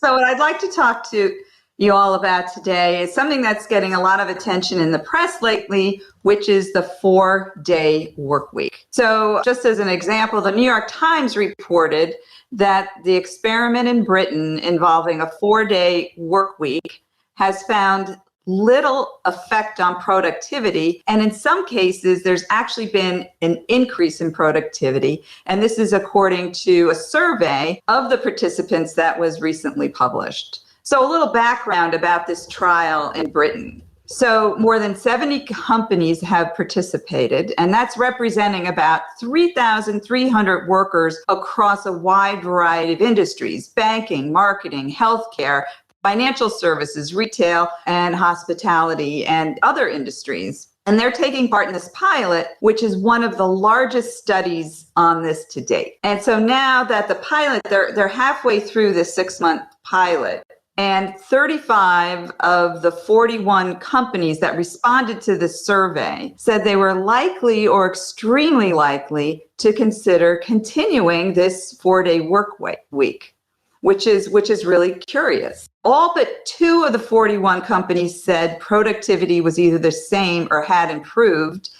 So what I'd like to talk to you all about today is something that's getting a lot of attention in the press lately, which is the 4-day work week. So just as an example, the New York Times reported that the experiment in Britain involving a 4-day work week has found little effect on productivity. And in some cases, there's actually been an increase in productivity. And this is according to a survey of the participants that was recently published. So a little background about this trial in Britain. So more than 70 companies have participated, and that's representing about 3,300 workers across a wide variety of industries: banking, marketing, healthcare, financial services, retail, and hospitality, and other industries. And they're taking part in this pilot, which is one of the largest studies on this to date. And so now that the pilot, they're halfway through this 6-month pilot, and 35 of the 41 companies that responded to the survey said they were likely or extremely likely to consider continuing this 4-day work week, which is really curious. All but 2 of the 41 companies said productivity was either the same or had improved,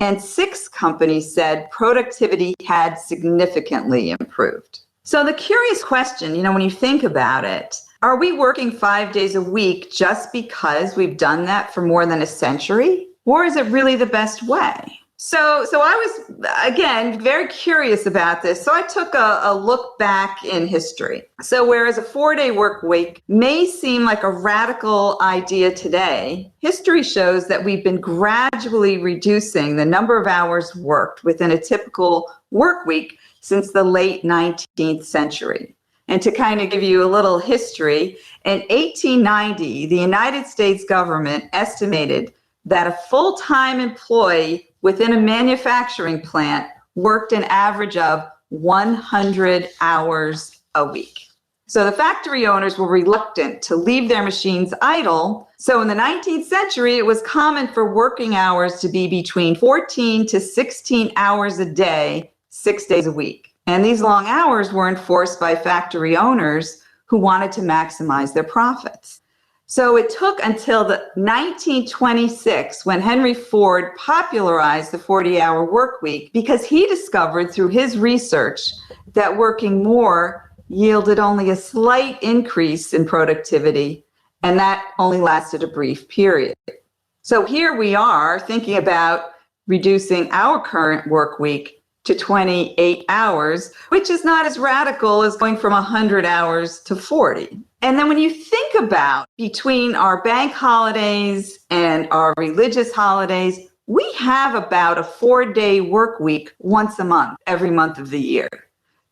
and 6 companies said productivity had significantly improved. So the curious question, when you think about it, are we working 5 days a week just because we've done that for more than a century? Or is it really the best way? So I was, again, very curious about this. So I took a look back in history. So whereas a 4-day work week may seem like a radical idea today, history shows that we've been gradually reducing the number of hours worked within a typical work week since the late 19th century. And to kind of give you a little history, in 1890, the United States government estimated that a full-time employee within a manufacturing plant worked an average of 100 hours a week. So the factory owners were reluctant to leave their machines idle. So in the 19th century, it was common for working hours to be between 14 to 16 hours a day, 6 days a week. And these long hours were enforced by factory owners who wanted to maximize their profits. So it took until the 1926 when Henry Ford popularized the 40-hour work week, because he discovered through his research that working more yielded only a slight increase in productivity, and that only lasted a brief period. So here we are thinking about reducing our current work week to 28 hours, which is not as radical as going from 100 hours to 40. And then when you think about between our bank holidays and our religious holidays, we have about a 4-day work week once a month, every month of the year.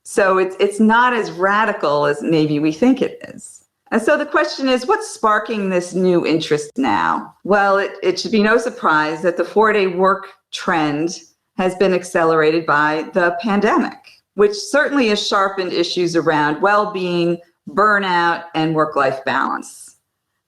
So it's not as radical as maybe we think it is. And so the question is, what's sparking this new interest now? Well, it should be no surprise that the 4-day work trend has been accelerated by the pandemic, which certainly has sharpened issues around well-being, burnout, and work-life balance.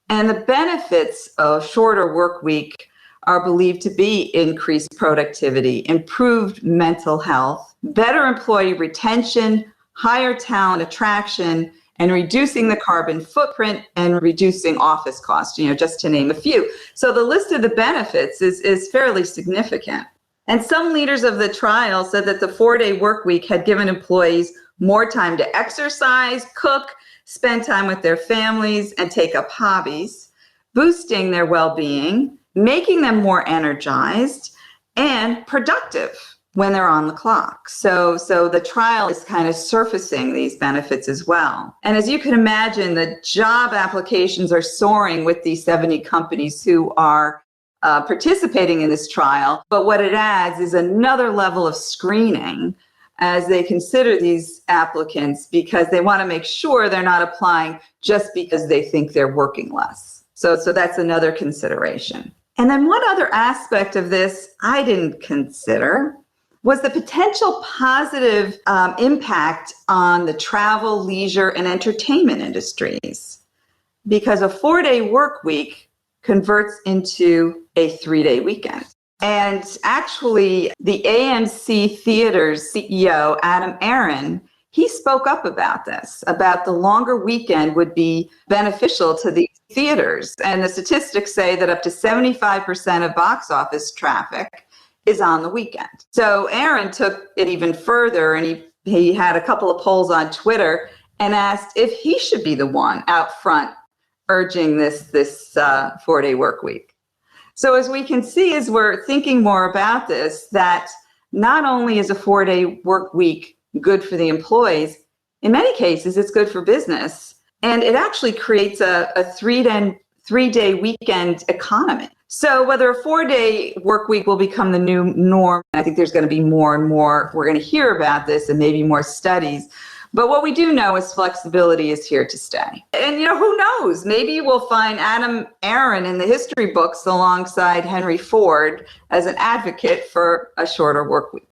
And the benefits of shorter work week are believed to be increased productivity, improved mental health, better employee retention, higher talent attraction, and reducing the carbon footprint and reducing office costs, just to name a few. So the list of the benefits is fairly significant. And some leaders of the trial said that the 4-day work week had given employees more time to exercise, cook, spend time with their families, and take up hobbies, boosting their well-being, making them more energized and productive when they're on the clock. So the trial is kind of surfacing these benefits as well. And as you can imagine, the job applications are soaring with these 70 companies who are participating in this trial. But what it adds is another level of screening as they consider these applicants, because they want to make sure they're not applying just because they think they're working less. So that's another consideration. And then one other aspect of this I didn't consider was the potential positive impact on the travel, leisure, and entertainment industries, because a 4-day work week converts into a 3-day weekend. And actually, the AMC Theaters CEO, Adam Aron, he spoke up about this, about the longer weekend would be beneficial to the theaters. And the statistics say that up to 75% of box office traffic is on the weekend. So Aaron took it even further, and he had a couple of polls on Twitter and asked if he should be the one out front urging this 4-day work week. So as we can see, as we're thinking more about this, that not only is a 4-day work week good for the employees, in many cases, it's good for business. And it actually creates a 3-day weekend economy. So whether a 4-day work week will become the new norm, I think there's going to be more and more, we're going to hear about this and maybe more studies. But what we do know is flexibility is here to stay. And, who knows? Maybe we'll find Adam Aaron in the history books alongside Henry Ford as an advocate for a shorter work week.